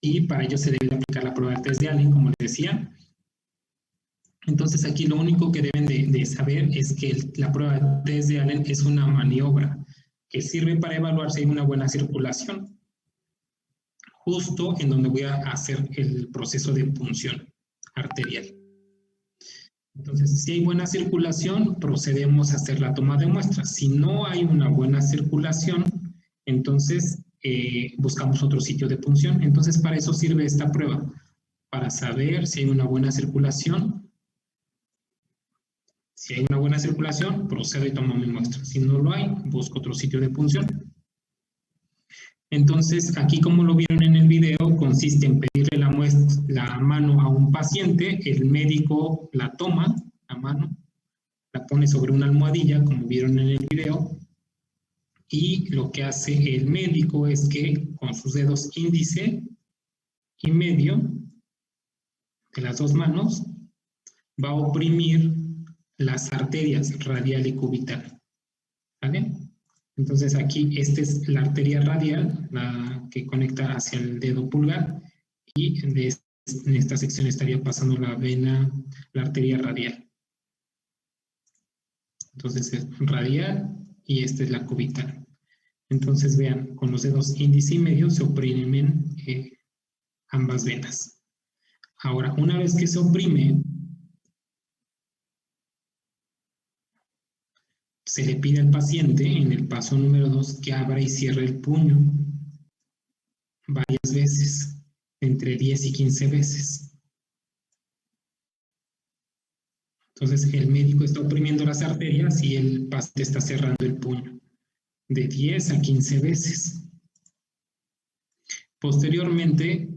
y para ello se debe de aplicar la prueba de test de Allen, como les decía. Entonces aquí lo único que deben de saber es que la prueba de test de Allen es una maniobra que sirve para evaluar si hay una buena circulación, justo en donde voy a hacer el proceso de punción arterial. Entonces, si hay buena circulación, procedemos a hacer la toma de muestras. Si no hay una buena circulación, entonces buscamos otro sitio de punción. Entonces, para eso sirve esta prueba, para saber si hay una buena circulación. Si hay una buena circulación, procedo y tomo mi muestra. Si no lo hay, busco otro sitio de punción. Entonces, aquí como lo vieron en el video, consiste en pedirle la mano a un paciente, el médico la toma, la mano, la pone sobre una almohadilla, como vieron en el video, y lo que hace el médico es que con sus dedos índice y medio de las dos manos va a oprimir las arterias radial y cubital. ¿Vale? Entonces aquí esta es la arteria radial, la que conecta hacia el dedo pulgar, y en esta sección estaría pasando la vena, la arteria radial. Entonces es radial y esta es la cubital. Entonces vean, con los dedos índice y medio se oprimen ambas venas. Ahora, una vez que se oprime, se le pide al paciente en el paso número 2 que abra y cierre el puño varias veces, entre 10 y 15 veces. Entonces el médico está oprimiendo las arterias y el paciente está cerrando el puño de 10 a 15 veces. Posteriormente,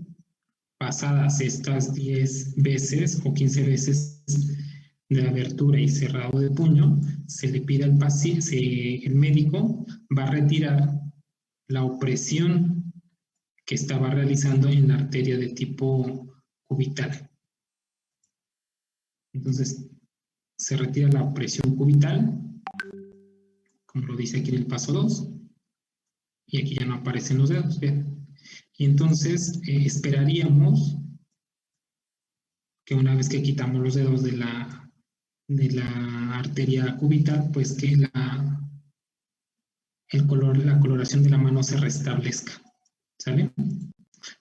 pasadas estas 10 veces o 15 veces de abertura y cerrado de puño, se le pide al paciente, el médico va a retirar la opresión que estaba realizando en la arteria de tipo cubital. Entonces, se retira la opresión cubital, como lo dice aquí en el paso 2, y aquí ya no aparecen los dedos, vean. Y entonces esperaríamos que una vez que quitamos los dedos de la arteria cubital, pues que la coloración de la mano se restablezca, ¿sale?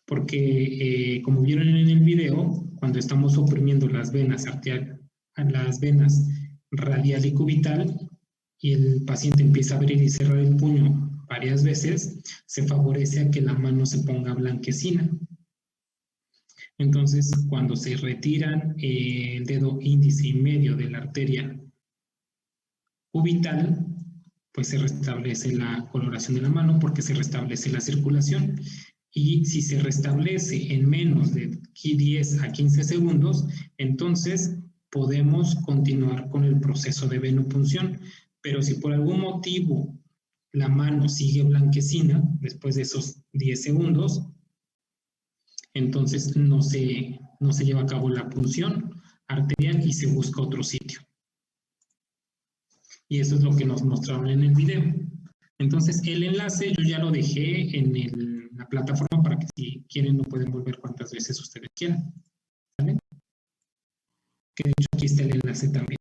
Porque como vieron en el video, cuando estamos oprimiendo las venas radial y cubital, y el paciente empieza a abrir y cerrar el puño varias veces, se favorece a que la mano se ponga blanquecina. Entonces, cuando se retiran el dedo índice y medio de la arteria cubital, pues se restablece la coloración de la mano porque se restablece la circulación. Y si se restablece en menos de 10 a 15 segundos, entonces podemos continuar con el proceso de venopunción. Pero si por algún motivo la mano sigue blanquecina después de esos 10 segundos, entonces no se lleva a cabo la punción arterial y se busca otro sitio. Y eso es lo que nos mostraron en el video. Entonces el enlace yo ya lo dejé en la plataforma para que si quieren lo pueden volver cuantas veces ustedes quieran. ¿Vale? Que de hecho aquí está el enlace también.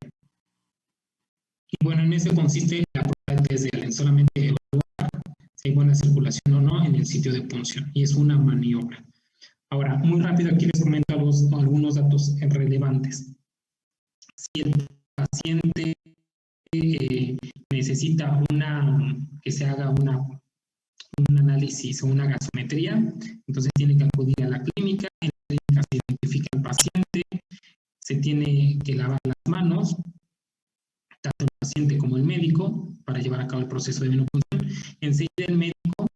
Y bueno, en eso consiste la prueba de test de Allen, solamente evaluar si hay buena circulación o no en el sitio de punción, y es una maniobra. Ahora, muy rápido aquí les comento algunos datos relevantes. Si el paciente necesita que se haga un análisis o una gasometría, entonces tiene que acudir a la clínica, en la clínica se identifica al paciente, se tiene que lavar las manos, tanto el paciente como el médico, para llevar a cabo el proceso de venopunción. Enseguida el médico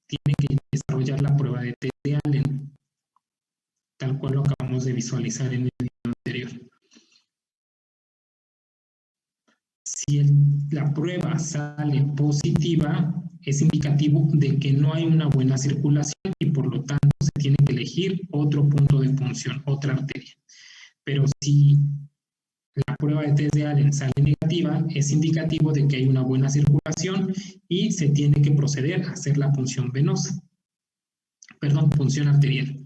tiene que desarrollar la prueba de test de Allen, tal cual lo acabamos de visualizar en el video anterior. Si la prueba sale positiva, es indicativo de que no hay una buena circulación y por lo tanto se tiene que elegir otro punto de punción, otra arteria. Pero si la prueba de test de Allen sale negativa, es indicativo de que hay una buena circulación y se tiene que proceder a hacer la punción venosa. Perdón, punción arterial.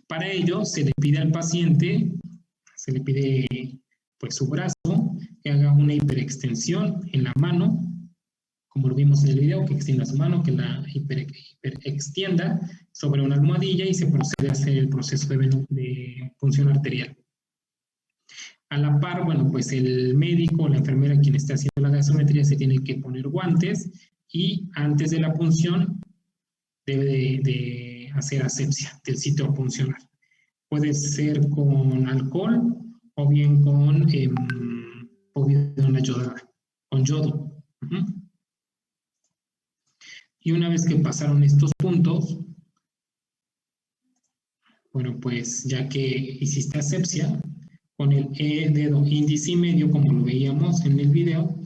Para ello se le pide al paciente, se le pide pues su brazo, que haga una hiperextensión en la mano, como lo vimos en el video, que extienda su mano, que la hiperextienda sobre una almohadilla y se procede a hacer el proceso de punción arterial. A la par, bueno, pues el médico o la enfermera quien esté haciendo la gasometría se tiene que poner guantes y antes de la punción debe de hacer asepsia del sitio a puncionar. Puede ser con alcohol o bien con povidona yodada, con yodo. Y una vez que pasaron estos puntos, bueno, pues ya que hiciste asepsia, con el dedo índice y medio, como lo veíamos en el video,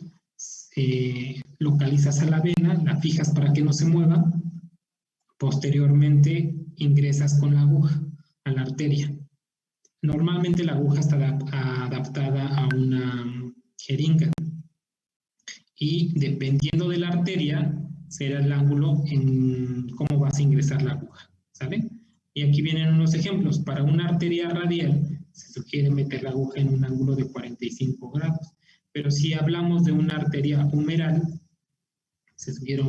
localizas a la vena, la fijas para que no se mueva, posteriormente ingresas con la aguja a la arteria. Normalmente la aguja está adaptada a una jeringa y dependiendo de la arteria será el ángulo en cómo vas a ingresar la aguja, ¿sale? Y aquí vienen unos ejemplos. Para una arteria radial se sugiere meter la aguja en un ángulo de 45 grados, pero si hablamos de una arteria humeral se sugiere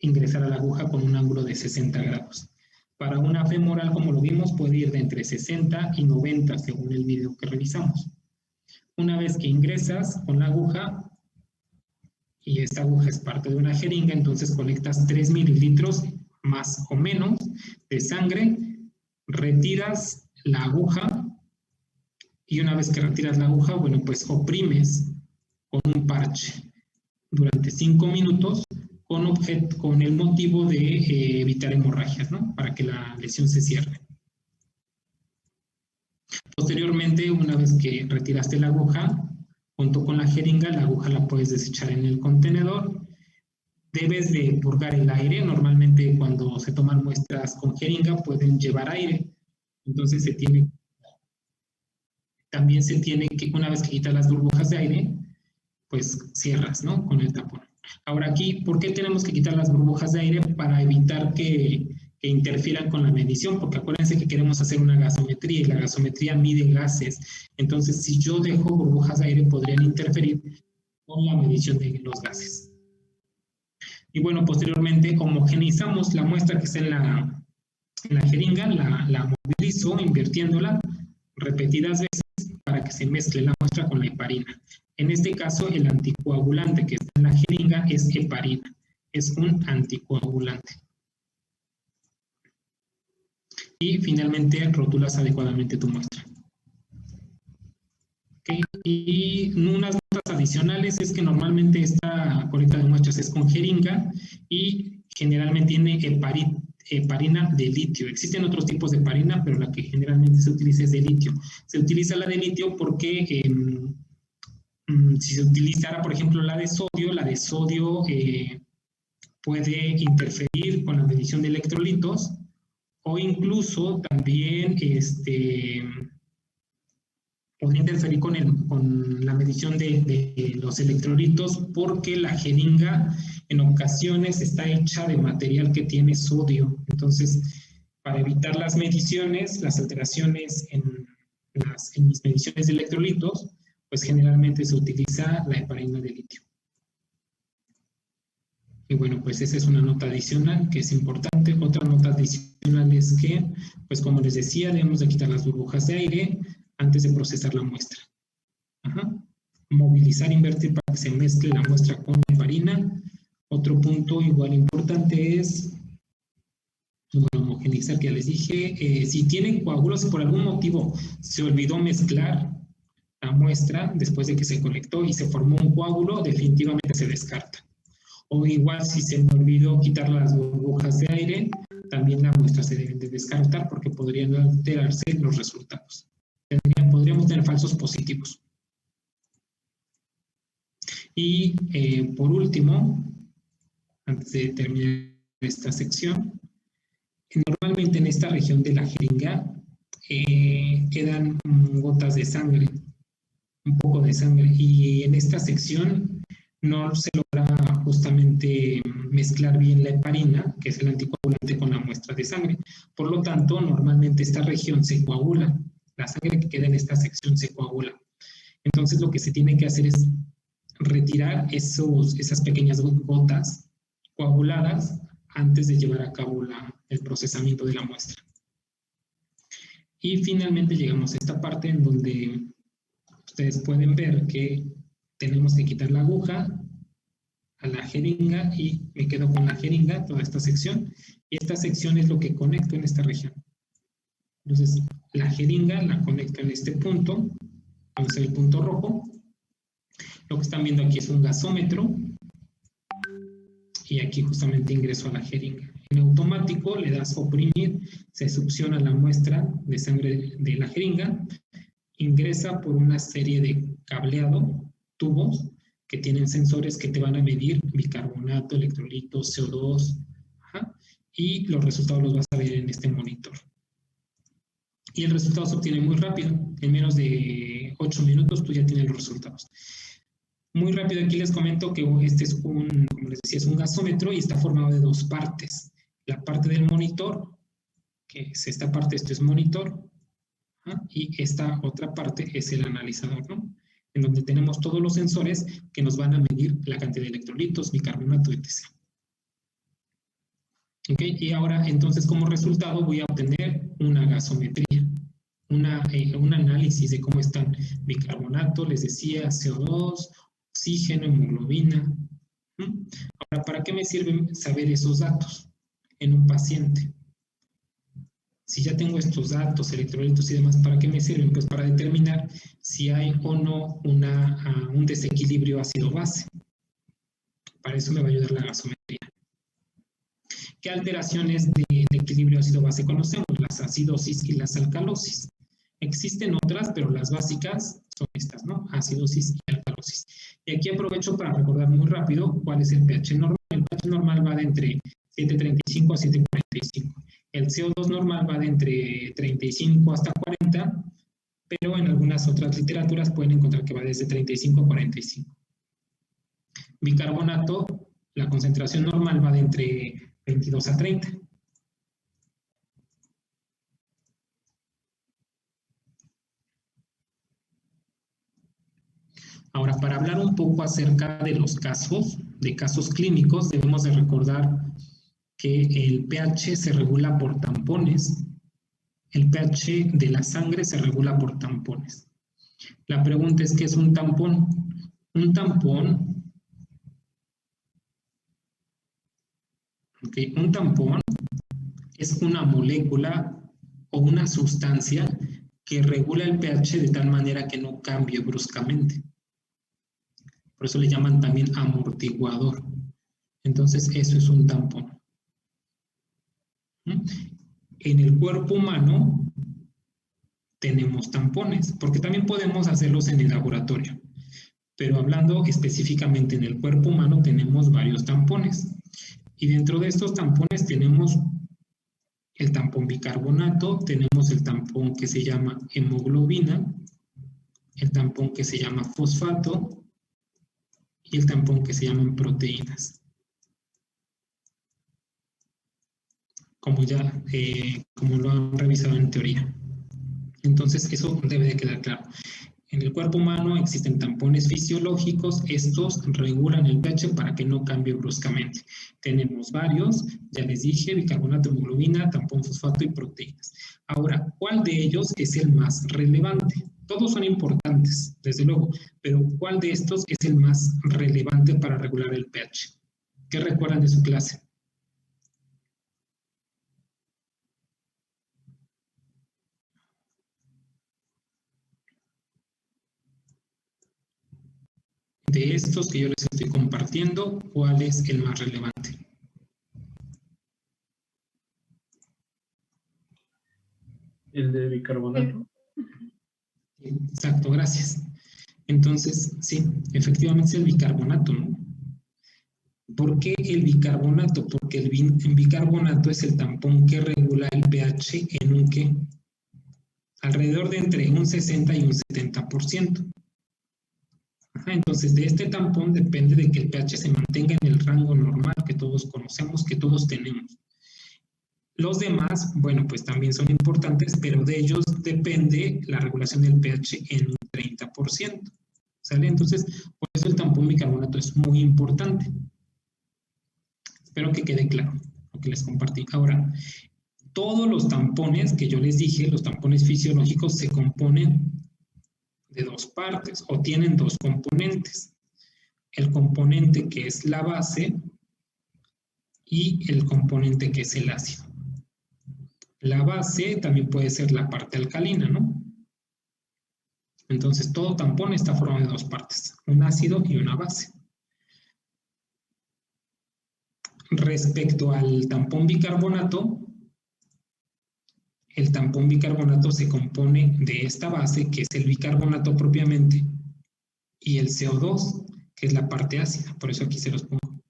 ingresar a la aguja con un ángulo de 60 grados. Para una femoral, como lo vimos, puede ir de entre 60 y 90 según el video que revisamos. Una vez que ingresas con la aguja, y esta aguja es parte de una jeringa, entonces colectas 3 mililitros más o menos de sangre, retiras la aguja y una vez que retiras la aguja, bueno, pues oprimes con un parche durante 5 minutos con el motivo de evitar hemorragias, ¿no? Para que la lesión se cierre. Posteriormente, una vez que retiraste la aguja, junto con la jeringa, la aguja la puedes desechar en el contenedor. Debes de purgar el aire. Normalmente cuando se toman muestras con jeringa pueden llevar aire. Entonces también se tiene que, una vez que quitas las burbujas de aire, pues cierras, ¿no? Con el tapón. Ahora aquí, ¿por qué tenemos que quitar las burbujas de aire? Para evitar que interfieran con la medición, porque acuérdense que queremos hacer una gasometría y la gasometría mide gases. Entonces, si yo dejo burbujas de aire, podrían interferir con la medición de los gases. Y bueno, posteriormente homogeneizamos la muestra que está en la jeringa, la movilizo invirtiéndola repetidas veces para que se mezcle la muestra con la heparina. En este caso, el anticoagulante que está en la jeringa es heparina. Es un anticoagulante. Y finalmente rotulas adecuadamente tu muestra. ¿Okay? Y unas notas adicionales es que normalmente esta colecta de muestras es con jeringa y generalmente tiene heparina de litio. Existen otros tipos de heparina, pero la que generalmente se utiliza es de litio. Se utiliza la de litio porque si se utilizara, por ejemplo, la de sodio puede interferir con la medición de electrolitos o incluso también podría interferir con la medición de los electrolitos porque la jeringa en ocasiones está hecha de material que tiene sodio. Entonces, para evitar las mediciones, las alteraciones en mis mediciones de electrolitos, pues generalmente se utiliza la heparina de litio. Y bueno, pues esa es una nota adicional que es importante. Otra nota adicional es que, pues como les decía, debemos de quitar las burbujas de aire antes de procesar la muestra. Movilizar, invertir para que se mezcle la muestra con la heparina. Otro punto igual importante es, bueno, homogeneizar, que ya les dije. Si tienen coágulos, si por algún motivo se olvidó mezclar la muestra después de que se colectó y se formó un coágulo, definitivamente se descarta. O igual si se me olvidó quitar las burbujas de aire, también la muestra se debe de descartar porque podrían alterarse los resultados. Podríamos tener falsos positivos. Y por último, antes de terminar esta sección, normalmente en esta región de la jeringa quedan gotas de sangre, un poco de sangre, y en esta sección no se logra justamente mezclar bien la heparina, que es el anticoagulante, coagulante con la muestra de sangre. Por lo tanto, normalmente esta región se coagula. La sangre que queda en esta sección se coagula. Entonces, lo que se tiene que hacer es retirar esas pequeñas gotas coaguladas antes de llevar a cabo el procesamiento de la muestra. Y finalmente llegamos a esta parte en donde ustedes pueden ver que tenemos que quitar la aguja a la jeringa y me quedo con la jeringa, toda esta sección, y esta sección es lo que conecto en esta región. Entonces, la jeringa la conecto en este punto, vamos a ver el punto rojo. Lo que están viendo aquí es un gasómetro y aquí justamente ingreso a la jeringa. En automático le das oprimir, se succiona la muestra de sangre de la jeringa, ingresa por una serie de cableado, tubos, que tienen sensores que te van a medir bicarbonato, electrolitos, CO2, y los resultados los vas a ver en este monitor. Y el resultado se obtiene muy rápido, en menos de 8 minutos tú ya tienes los resultados. Muy rápido aquí les comento que este es como les decía, es un gasómetro y está formado de dos partes. La parte del monitor, que es esta parte, esto es monitor, y esta otra parte es el analizador, ¿no? En donde tenemos todos los sensores que nos van a medir la cantidad de electrolitos, bicarbonato, etc. ¿Ok? Y ahora, entonces, como resultado voy a obtener una gasometría, un análisis de cómo están bicarbonato, les decía, CO2, oxígeno, hemoglobina. Ahora, ¿para qué me sirve saber esos datos en un paciente? Si ya tengo estos datos, electrolitos y demás, ¿para qué me sirven? Pues para determinar si hay o no un desequilibrio ácido-base. Para eso me va a ayudar la gasometría. ¿Qué alteraciones de equilibrio ácido-base conocemos? Las acidosis y las alcalosis. Existen otras, pero las básicas son estas, ¿no? Acidosis y alcalosis. Y aquí aprovecho para recordar muy rápido cuál es el pH normal. El pH normal va de entre 7.35 a 7.45. El CO2 normal va de entre 35 hasta 40, pero en algunas otras literaturas pueden encontrar que va desde 35 a 45. Bicarbonato, la concentración normal va de entre 22 a 30. Ahora, para hablar un poco acerca de los casos clínicos, debemos de recordar que el pH se regula por tampones. El pH de la sangre se regula por tampones. La pregunta es, ¿qué es un tampón? Un tampón, un tampón es una molécula o una sustancia que regula el pH de tal manera que no cambie bruscamente. Por eso le llaman también amortiguador. Entonces, eso es un tampón. En el cuerpo humano tenemos tampones, porque también podemos hacerlos en el laboratorio. Pero hablando específicamente en el cuerpo humano, tenemos varios tampones. Y dentro de estos tampones tenemos el tampón bicarbonato, tenemos el tampón que se llama hemoglobina, el tampón que se llama fosfato y el tampón que se llaman proteínas. Como lo han revisado en teoría. Entonces, eso debe de quedar claro. En el cuerpo humano existen tampones fisiológicos, estos regulan el pH para que no cambie bruscamente. Tenemos varios, ya les dije, bicarbonato, hemoglobina, tampón, fosfato y proteínas. Ahora, ¿cuál de ellos es el más relevante? Todos son importantes, desde luego, pero ¿cuál de estos es el más relevante para regular el pH? ¿Qué recuerdan de su clase? De estos que yo les estoy compartiendo, ¿cuál es el más relevante? El de bicarbonato. Exacto, gracias. Entonces, sí, efectivamente es el bicarbonato, ¿no? ¿Por qué el bicarbonato? Porque el bicarbonato es el tampón que regula el pH en un ¿qué? Alrededor de entre un 60 y un 70%. Entonces, de este tampón depende de que el pH se mantenga en el rango normal que todos conocemos, que todos tenemos. Los demás, bueno, pues también son importantes, pero de ellos depende la regulación del pH en un 30%. ¿Sale? Entonces, por eso el tampón bicarbonato es muy importante. Espero que quede claro lo que les compartí. Ahora, todos los tampones que yo les dije, los tampones fisiológicos, se componen de dos partes o tienen dos componentes. El componente que es la base y el componente que es el ácido. La base también puede ser la parte alcalina, ¿no? Entonces, todo tampón está formado de dos partes, un ácido y una base. Respecto al tampón bicarbonato, el tampón bicarbonato se compone de esta base, que es el bicarbonato propiamente, y el CO2, que es la parte ácida. Por eso aquí se los pongo.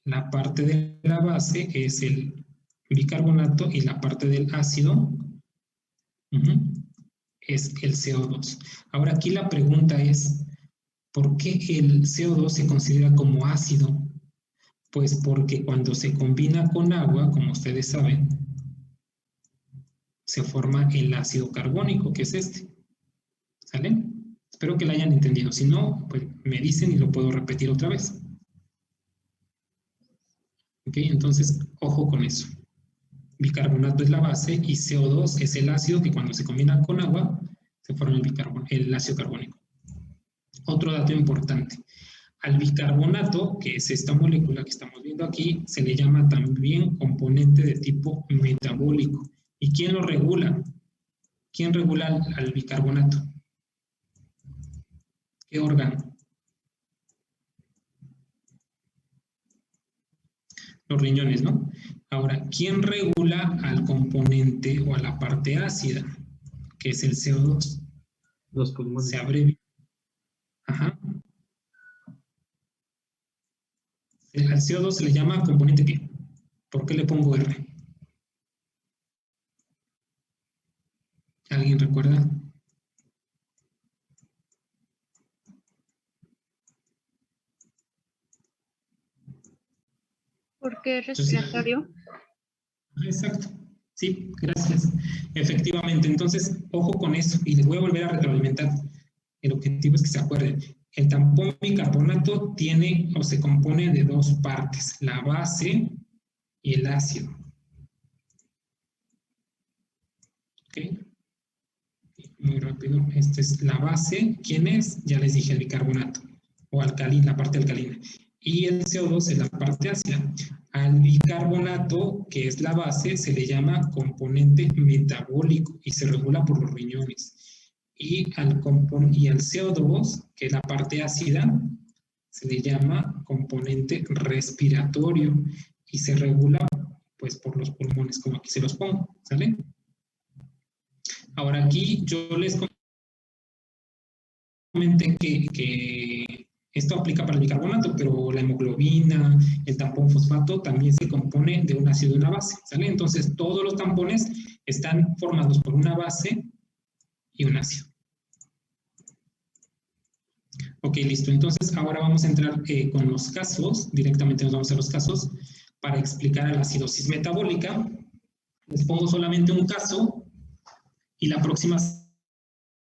La parte de la base es el bicarbonato y la parte del ácido es el CO2. Ahora aquí la pregunta es, ¿por qué el CO2 se considera como ácido? Pues porque cuando se combina con agua, como ustedes saben, se forma el ácido carbónico, que es este. ¿Sale? Espero que lo hayan entendido. Si no, pues me dicen y lo puedo repetir otra vez. ¿Ok? Entonces, ojo con eso. Bicarbonato es la base y CO2 es el ácido que cuando se combina con agua se forma el ácido carbónico. Otro dato importante. Al bicarbonato, que es esta molécula que estamos viendo aquí, se le llama también componente de tipo metabólico. ¿Y quién lo regula? ¿Quién regula al bicarbonato? ¿Qué órgano? Los riñones, ¿no? Ahora, ¿quién regula al componente o a la parte ácida? Que es el CO2. Los pulmones. Se abrevia. Ajá. Al CO2 se le llama componente ¿qué? ¿Por qué le pongo R? ¿Alguien recuerda? Porque es respiratorio. Exacto. Sí, gracias. Efectivamente, entonces, ojo con eso y les voy a volver a retroalimentar. El objetivo es que se acuerden. El tampón bicarbonato tiene o se compone de dos partes, la base y el ácido. ¿Ok? Muy rápido. Esta es la base. ¿Quién es? Ya les dije el bicarbonato o alcalina, la parte alcalina. Y el CO2 es la parte ácida. Al bicarbonato, que es la base, se le llama componente metabólico y se regula por los riñones. Y al CO2, que es la parte ácida, se le llama componente respiratorio y se regula pues por los pulmones, como aquí se los pongo, ¿sale? Ahora aquí yo les comenté que esto aplica para el bicarbonato, pero la hemoglobina, el tampón fosfato también se compone de un ácido y una base, ¿sale? Entonces todos los tampones están formados por una base y un ácido. Ok, listo. Entonces ahora vamos a entrar con los casos, directamente nos vamos a los casos para explicar la acidosis metabólica. Les pongo solamente un caso y la próxima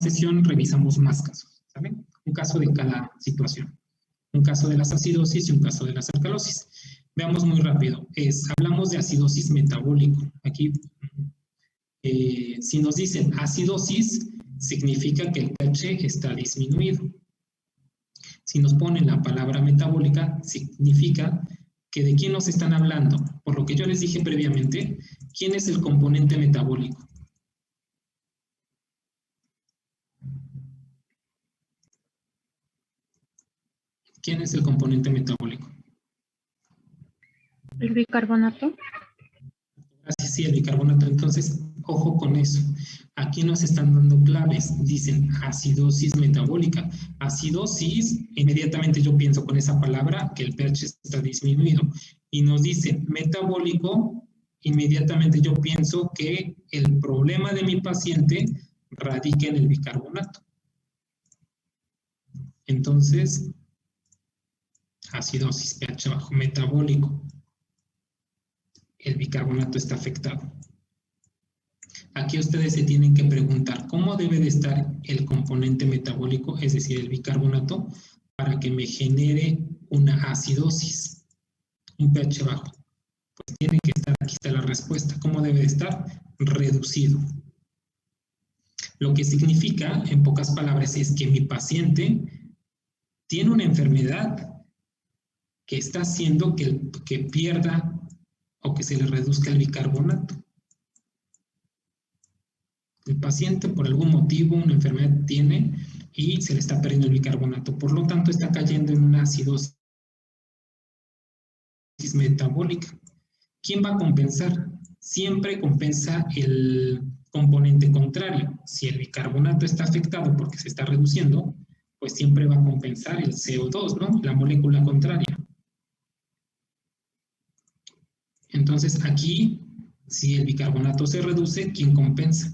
sesión revisamos más casos, ¿sale? Un caso de cada situación. Un caso de las acidosis y un caso de las alcalosis. Veamos muy rápido. Hablamos de acidosis metabólico. Aquí, si nos dicen acidosis, significa que el pH está disminuido. Si nos ponen la palabra metabólica, significa que de quién nos están hablando. Por lo que yo les dije previamente, ¿quién es el componente metabólico? ¿Quién es el componente metabólico? El bicarbonato. Gracias, sí, el bicarbonato. Entonces, ojo con eso. Aquí nos están dando claves. Dicen acidosis metabólica. Acidosis, inmediatamente yo pienso con esa palabra que el pH está disminuido. Y nos dice metabólico, inmediatamente yo pienso que el problema de mi paciente radica en el bicarbonato. Entonces, acidosis, pH bajo, metabólico. el bicarbonato está afectado. Aquí ustedes se tienen que preguntar cómo debe de estar el componente metabólico, es decir, el bicarbonato, para que me genere una acidosis, un pH bajo. Pues tiene que estar, aquí está la respuesta, ¿cómo debe de estar? Reducido. Lo que significa, en pocas palabras, es que mi paciente tiene una enfermedad que está haciendo que pierda o que se le reduzca el bicarbonato. El paciente, por algún motivo, una enfermedad tiene y se le está perdiendo el bicarbonato. Por lo tanto, está cayendo en una acidosis metabólica. ¿Quién va a compensar? Siempre compensa el componente contrario. Si el bicarbonato está afectado porque se está reduciendo, pues siempre va a compensar el CO2, ¿no? La molécula contraria. Entonces, aquí, si el bicarbonato se reduce, ¿quién compensa?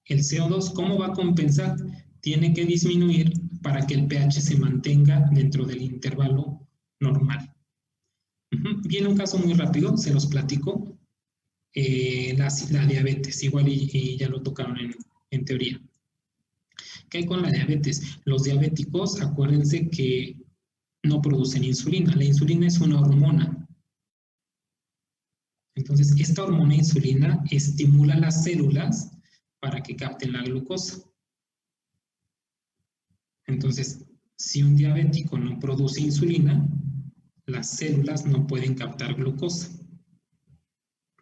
El CO2, ¿cómo va a compensar? Tiene que disminuir para que el pH se mantenga dentro del intervalo normal. Viene un caso muy rápido, se los platico. La diabetes, igual y ya lo tocaron en teoría. ¿Qué hay con la diabetes? Los diabéticos, acuérdense que no producen insulina. La insulina es una hormona. Entonces, esta hormona insulina estimula las células para que capten la glucosa. Entonces, si un diabético no produce insulina, las células no pueden captar glucosa.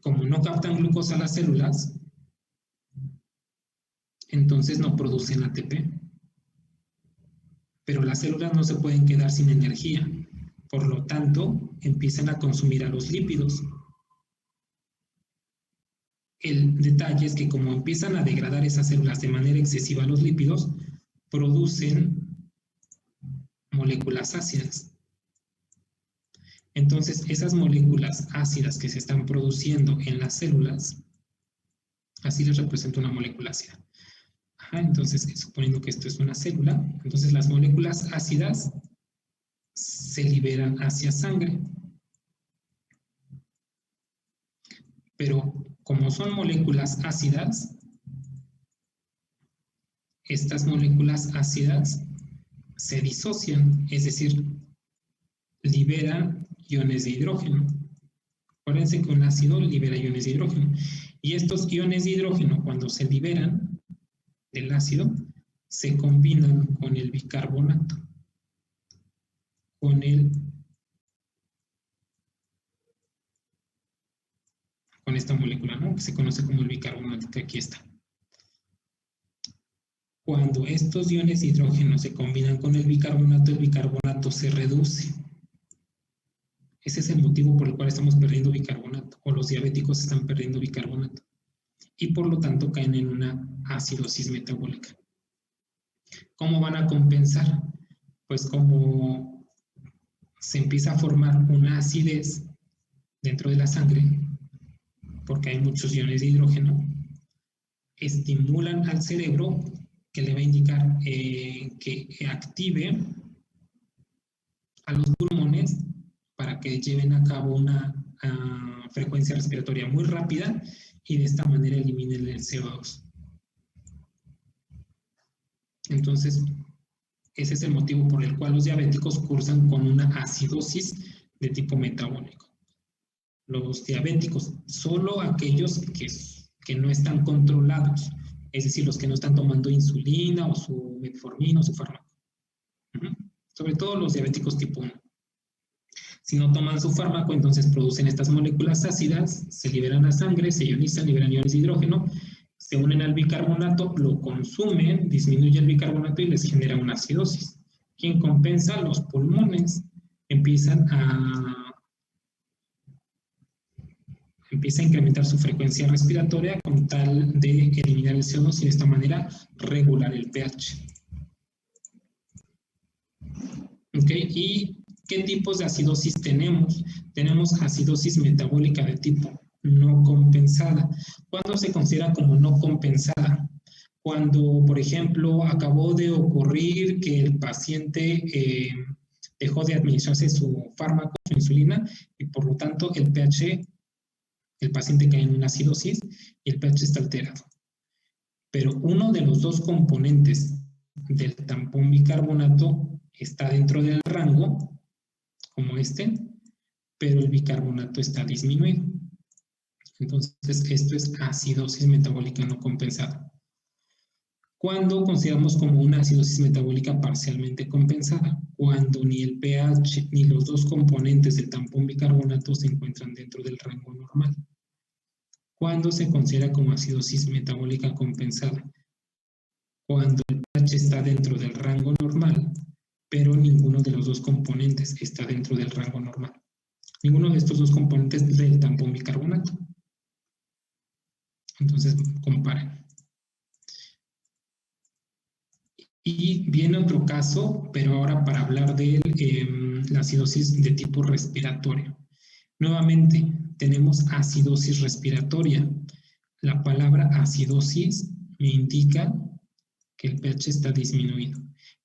Como no captan glucosa las células, entonces no producen ATP. Pero las células no se pueden quedar sin energía. Por lo tanto, empiezan a consumir a los lípidos. El detalle es que como empiezan a degradar esas células de manera excesiva los lípidos, producen moléculas ácidas. Entonces, esas moléculas ácidas que se están produciendo en las células, así les represento una molécula ácida. Entonces, suponiendo que esto es una célula, entonces las moléculas ácidas se liberan hacia sangre. Pero como son moléculas ácidas, estas moléculas ácidas se disocian, es decir, liberan iones de hidrógeno. Acuérdense que un ácido libera iones de hidrógeno. Y estos iones de hidrógeno, cuando se liberan del ácido, se combinan con el bicarbonato, con esta molécula, ¿no? Que se conoce como el bicarbonato, que aquí está. Cuando estos iones de hidrógeno se combinan con el bicarbonato se reduce. Ese es el motivo por el cual estamos perdiendo bicarbonato, o los diabéticos están perdiendo bicarbonato. Y por lo tanto caen en una acidosis metabólica. ¿Cómo van a compensar? Pues como se empieza a formar una acidez dentro de la sangre, porque hay muchos iones de hidrógeno, estimulan al cerebro que le va a indicar que active a los pulmones para que lleven a cabo una frecuencia respiratoria muy rápida y de esta manera eliminen el CO2. Entonces, ese es el motivo por el cual los diabéticos cursan con una acidosis de tipo metabólico. Los diabéticos, solo aquellos que no están controlados, es decir, los que no están tomando insulina o su metformina o su fármaco. Sobre todo los diabéticos tipo 1. Si no toman su fármaco, entonces producen estas moléculas ácidas, se liberan a sangre, se ionizan, liberan iones de hidrógeno, se unen al bicarbonato, lo consumen, disminuye el bicarbonato y les genera una acidosis. ¿Quién compensa? Los pulmones empiezan a incrementar su frecuencia respiratoria con tal de eliminar el CO2 y de esta manera regular el pH. ¿Ok? ¿Y qué tipos de acidosis tenemos? Tenemos acidosis metabólica de tipo no compensada. ¿Cuándo se considera como no compensada? Cuando, por ejemplo, acabó de ocurrir que el paciente dejó de administrarse su fármaco, su insulina, y por lo tanto el pH El paciente cae en una acidosis y el pH está alterado. Pero uno de los dos componentes del tampón bicarbonato está dentro del rango, como este, pero el bicarbonato está disminuido. Entonces, esto es acidosis metabólica no compensada. ¿Cuándo consideramos como una acidosis metabólica parcialmente compensada? Cuando ni el pH ni los dos componentes del tampón bicarbonato se encuentran dentro del rango normal. ¿Cuándo se considera como acidosis metabólica compensada? Cuando el pH está dentro del rango normal, pero ninguno de los dos componentes está dentro del rango normal. Ninguno de estos dos componentes del tampón bicarbonato. Entonces, comparen. Y viene otro caso, pero ahora para hablar de la acidosis de tipo respiratorio. Nuevamente, tenemos acidosis respiratoria. La palabra acidosis me indica que el pH está disminuido.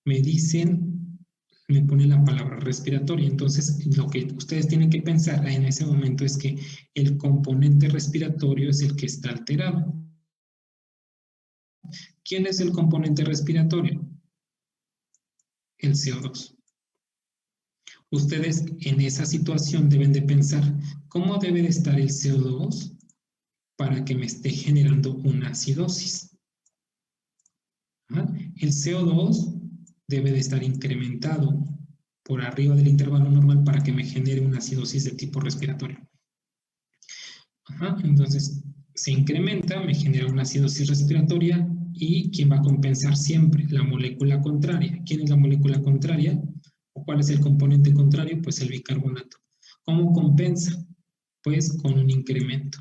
Me pone la palabra respiratoria. Entonces, lo que ustedes tienen que pensar en ese momento es que el componente respiratorio es el que está alterado. ¿Quién es el componente respiratorio? El CO2. Ustedes en esa situación deben de pensar cómo debe de estar el CO2 para que me esté generando una acidosis. El CO2 debe de estar incrementado por arriba del intervalo normal para que me genere una acidosis de tipo respiratorio. Entonces, se incrementa, me genera una acidosis respiratoria y ¿quién va a compensar siempre? La molécula contraria. ¿Quién es la molécula contraria? ¿O cuál es el componente contrario? Pues el bicarbonato. ¿Cómo compensa? Pues con un incremento.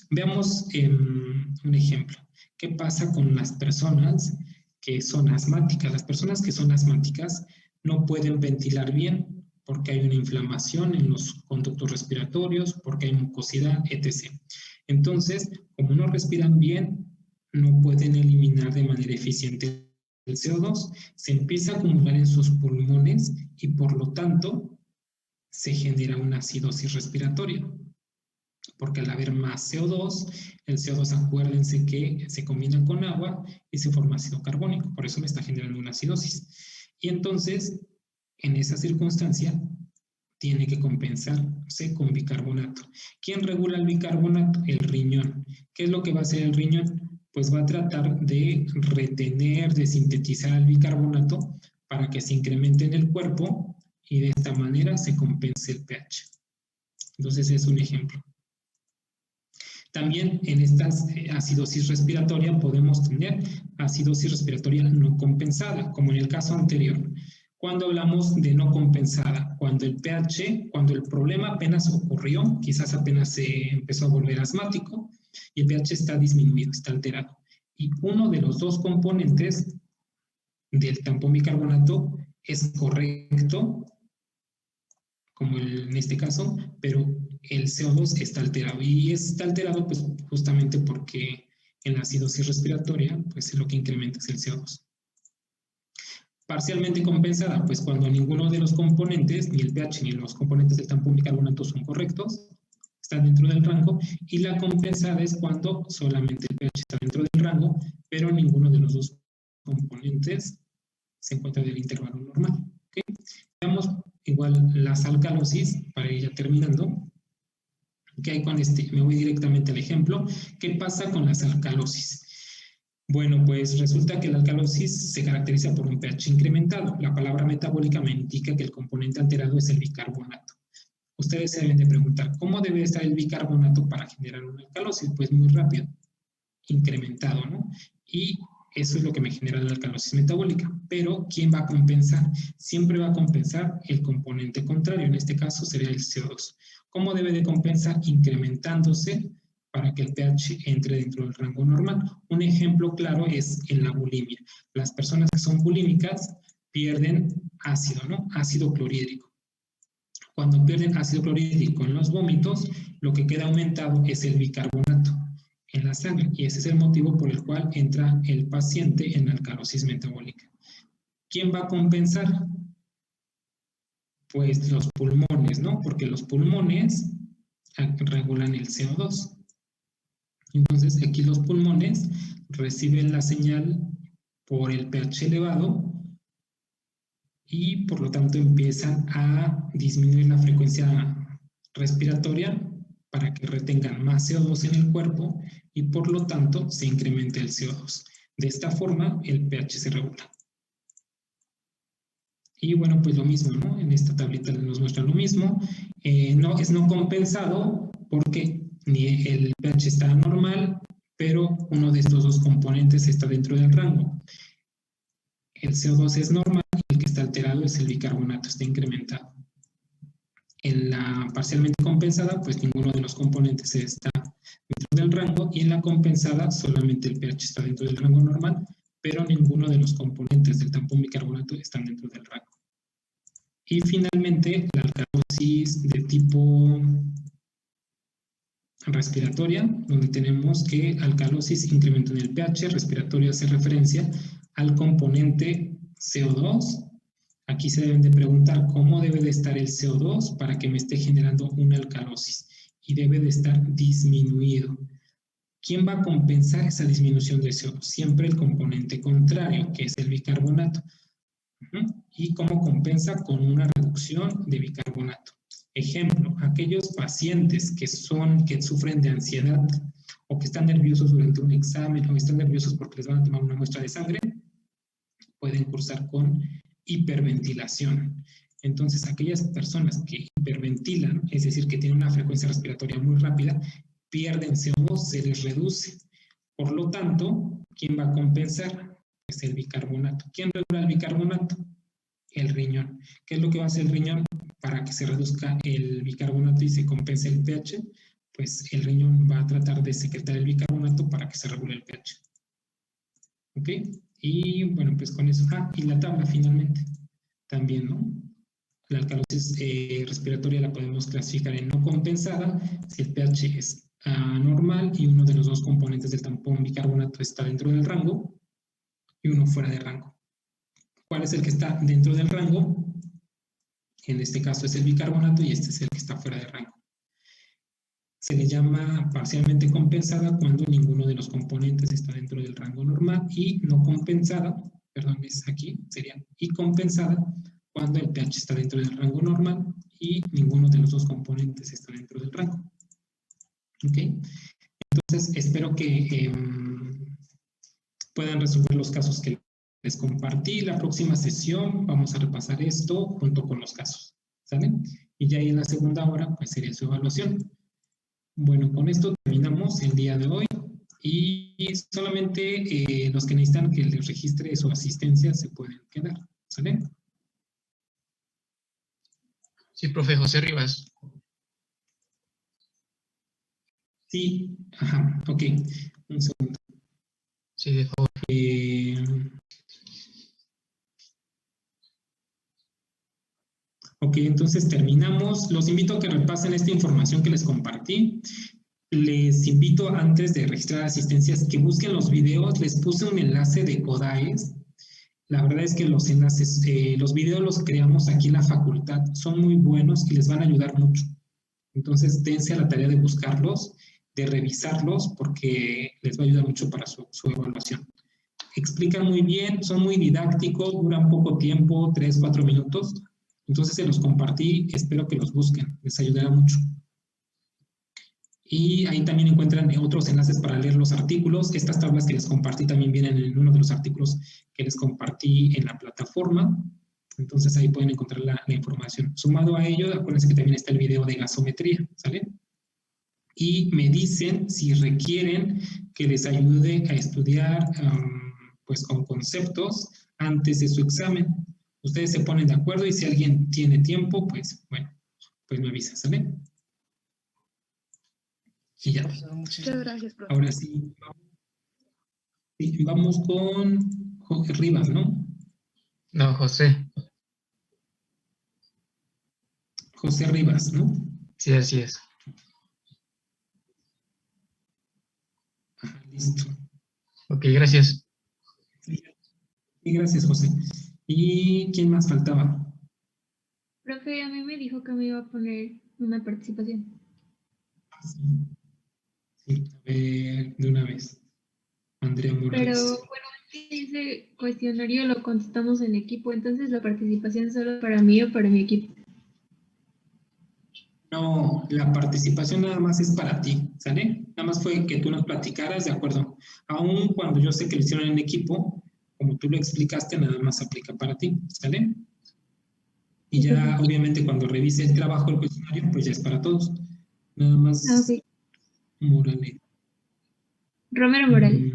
Veamos un ejemplo. ¿Qué pasa con las personas que son asmáticas? Las personas que son asmáticas no pueden ventilar bien porque hay una inflamación en los conductos respiratorios, porque hay mucosidad, etc. Entonces, como no respiran bien, no pueden eliminar de manera eficiente el CO2, se empieza a acumular en sus pulmones y por lo tanto se genera una acidosis respiratoria. Porque al haber más CO2, el CO2 acuérdense que se combina con agua y se forma ácido carbónico, por eso me está generando una acidosis. Y entonces, en esa circunstancia, tiene que compensarse con bicarbonato. ¿Quién regula el bicarbonato? El riñón. ¿Qué es lo que va a hacer el riñón? Pues va a tratar de retener, de sintetizar el bicarbonato para que se incremente en el cuerpo y de esta manera se compense el pH. Entonces es un ejemplo. También en esta acidosis respiratoria podemos tener acidosis respiratoria no compensada, como en el caso anterior. Cuando hablamos de no compensada, cuando el pH, cuando el problema apenas ocurrió, quizás apenas se empezó a volver asmático y el pH está disminuido, está alterado. Y uno de los dos componentes del tampón bicarbonato es correcto, como en este caso, pero el CO2 está alterado. Y está alterado pues justamente porque en la acidosis respiratoria pues lo que incrementa es el CO2. Parcialmente compensada, pues cuando ninguno de los componentes, ni el pH ni los componentes del tampón bicarbonato son correctos, están dentro del rango, y la compensada es cuando solamente el pH está dentro del rango, pero ninguno de los dos componentes se encuentra del intervalo normal. ¿Okay? Veamos igual las alcalosis, para ir ya terminando. ¿Qué hay con este? Me voy directamente al ejemplo. ¿Qué pasa con las alcalosis? Bueno, pues resulta que la alcalosis se caracteriza por un pH incrementado. La palabra metabólica me indica que el componente alterado es el bicarbonato. Ustedes se deben de preguntar, ¿cómo debe estar el bicarbonato para generar una alcalosis? Pues muy rápido, incrementado, ¿no? Y eso es lo que me genera la alcalosis metabólica. Pero, ¿quién va a compensar? Siempre va a compensar el componente contrario, en este caso sería el CO2. ¿Cómo debe de compensar? Incrementándose para que el pH entre dentro del rango normal. Un ejemplo claro es en la bulimia. Las personas que son bulímicas pierden ácido, ¿no? Ácido clorhídrico. Cuando pierden ácido clorhídrico en los vómitos, lo que queda aumentado es el bicarbonato en la sangre, y ese es el motivo por el cual entra el paciente en alcalosis metabólica. ¿Quién va a compensar? Pues los pulmones, ¿no? Porque los pulmones regulan el CO2. Entonces, aquí los pulmones reciben la señal por el pH elevado y por lo tanto empiezan a disminuir la frecuencia respiratoria para que retengan más CO2 en el cuerpo y por lo tanto se incrementa el CO2. De esta forma el pH se regula. Y bueno, pues lo mismo, ¿no? En esta tablita nos muestra lo mismo. No, es no compensado porque ni el pH está normal, pero uno de estos dos componentes está dentro del rango. El CO2 es normal y el que está alterado es el bicarbonato, está incrementado. En la parcialmente compensada, pues ninguno de los componentes está dentro del rango y en la compensada solamente el pH está dentro del rango normal, pero ninguno de los componentes del tampón bicarbonato están dentro del rango. Y finalmente, la alcalosis de tipo respiratoria, donde tenemos que alcalosis incremento en el pH, respiratorio hace referencia al componente CO2. Aquí se deben de preguntar cómo debe de estar el CO2 para que me esté generando una alcalosis. Y debe de estar disminuido. ¿Quién va a compensar esa disminución de CO2? Siempre el componente contrario, que es el bicarbonato. ¿Y cómo compensa? Con una reducción de bicarbonato. Ejemplo, aquellos pacientes que sufren de ansiedad o que están nerviosos durante un examen o están nerviosos porque les van a tomar una muestra de sangre, pueden cursar con hiperventilación. Entonces, aquellas personas que hiperventilan, es decir, que tienen una frecuencia respiratoria muy rápida, pierden CO2, se les reduce. Por lo tanto, ¿quién va a compensar? Es el bicarbonato. ¿Quién regula el bicarbonato? El riñón. ¿Qué es lo que va a hacer el riñón para que se reduzca el bicarbonato y se compense el pH? Pues el riñón va a tratar de secretar el bicarbonato para que se regule el pH. ¿Ok? Y bueno, pues con eso. Y la tabla finalmente. También, ¿no? La alcalosis respiratoria la podemos clasificar en no compensada si el pH es anormal y uno de los dos componentes del tampón bicarbonato está dentro del rango y uno fuera de rango. ¿Cuál es el que está dentro del rango? En este caso es el bicarbonato y este es el que está fuera de rango. Se le llama parcialmente compensada cuando ninguno de los componentes está dentro del rango normal y no compensada, perdón, es aquí, sería y compensada cuando el pH está dentro del rango normal y ninguno de los dos componentes está dentro del rango. ¿Ok? Entonces, espero que puedan resolver los casos que les compartí. La próxima sesión vamos a repasar esto junto con los casos, ¿sale? Y ya ahí en la segunda hora, pues sería su evaluación. Bueno, con esto terminamos el día de hoy y solamente los que necesitan que les registre su asistencia se pueden quedar, ¿sale? Sí, profe, José Rivas. Sí, ajá, ok, un segundo. Sí, de favor. Ok, entonces terminamos. Los invito a que repasen esta información que les compartí. Les invito antes de registrar asistencias que busquen los videos. Les puse un enlace de CODAES. La verdad es que los enlaces, los videos los creamos aquí en la facultad. Son muy buenos y les van a ayudar mucho. Entonces, dense a la tarea de buscarlos, de revisarlos, porque les va a ayudar mucho para su evaluación. Explican muy bien, son muy didácticos, duran poco tiempo, 3, 4 minutos. Entonces se los compartí, espero que los busquen, les ayudará mucho. Y ahí también encuentran otros enlaces para leer los artículos. Estas tablas que les compartí también vienen en uno de los artículos que les compartí en la plataforma. Entonces ahí pueden encontrar la información. Sumado a ello, acuérdense que también está el video de gasometría, ¿sale? Y me dicen si requieren que les ayude a estudiar pues con conceptos antes de su examen. Ustedes se ponen de acuerdo y si alguien tiene tiempo, pues bueno, pues me avisa, ¿sale? Y ya. Muchas gracias, profe. Ahora sí, vamos con Jorge Rivas, ¿no? No, José. José Rivas, ¿no? Sí, así es. Ajá, listo. Ok, gracias. Y gracias, José. ¿Y quién más faltaba? Profe, a mí me dijo que me iba a poner una participación. Sí, sí, a ver, de una vez. Andrea Pero Morales. bueno, es que ese cuestionario lo contestamos en equipo, entonces la participación es solo para mí o para mi equipo. No, la participación nada más es para ti, ¿sale? Nada más fue que tú nos platicaras, de acuerdo. Aún cuando yo sé que lo hicieron en equipo, como tú lo explicaste, nada más aplica para ti, ¿sale? Y ya, obviamente, cuando revise el trabajo, el cuestionario, pues ya es para todos. Nada Ah, más, ok. Morales. Romero Morales.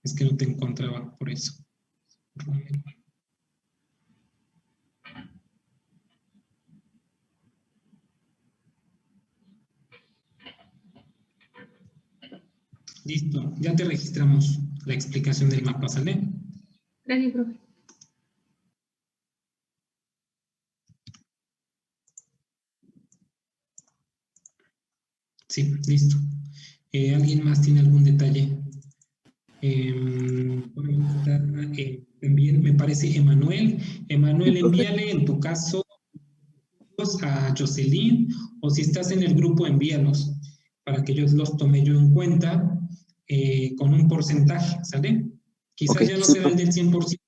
Es que no te encontraba por eso. Romero. Listo, ya te registramos la explicación del mapa, ¿sale? Gracias, profe. Sí, listo. ¿Alguien más tiene algún detalle? También me parece Emanuel. Emanuel, envíale en tu caso a Jocelyn, o si estás en el grupo, envíalos para que yo los tome yo en cuenta con un porcentaje, ¿sale? Quizás Ok, ya no sí, será el del 100%,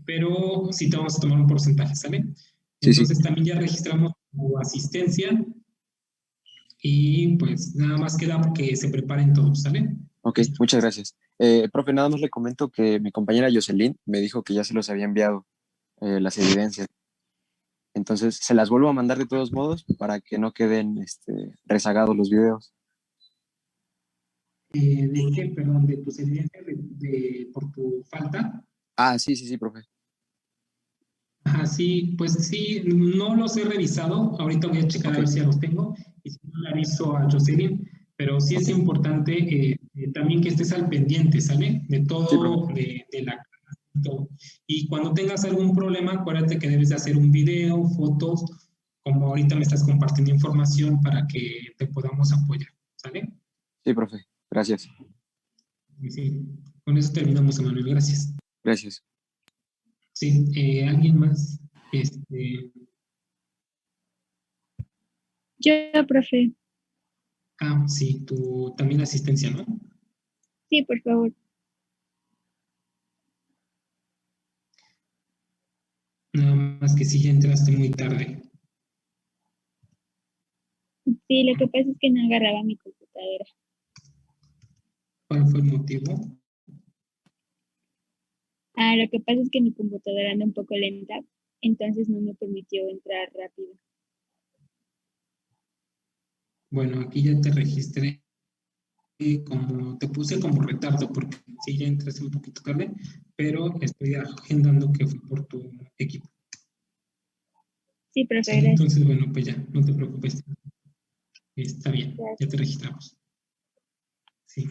pero sí te vamos a tomar un porcentaje, ¿sale? sí, sí. Entonces también ya registramos tu asistencia y pues nada más queda que se preparen todos, ¿sale? Ok, Listo. muchas gracias. Profe, nada más le comento que mi compañera Jocelyn me dijo que ya se los había enviado las evidencias. Entonces, se las vuelvo a mandar de todos modos para que no queden rezagados los videos. ¿De qué? Perdón, de tus evidencias por tu falta. Ah, sí, sí, sí, profe. Sí, pues sí, no los he revisado. Ahorita voy a checar a Ok, ver si ya los tengo y si no le aviso a Jocelyn, pero sí es ok. importante también que estés al pendiente, ¿sale? De Sí, profe. todo, de la todo. Y cuando tengas algún problema, acuérdate que debes de hacer un video, fotos, como ahorita me estás compartiendo información para que te podamos apoyar, ¿sale? Sí, profe. Gracias. Sí, con eso terminamos, Emanuel. Gracias. Gracias. Sí, ¿alguien más? Este, Yo, profe. sí, tu también asistencia, ¿no? Sí, por favor. Nada más que si ya entraste muy tarde. Sí, lo que pasa es que no agarraba mi computadora. ¿Cuál fue el motivo? Lo que pasa es que mi computadora anda un poco lenta, entonces no me permitió entrar rápido. Bueno, aquí ya te registré como, te puse como retardo porque sí ya entraste un poquito tarde, pero estoy agendando que fue por tu equipo. Sí, profe, ¿Sale? gracias. Entonces, bueno, pues ya, no te preocupes. Está bien, ya te registramos. Sí.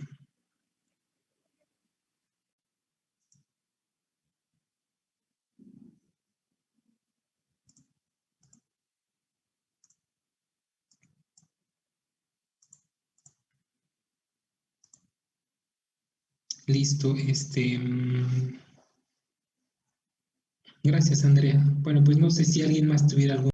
Listo, gracias, Andrea. Bueno, pues no sé si alguien más tuviera algún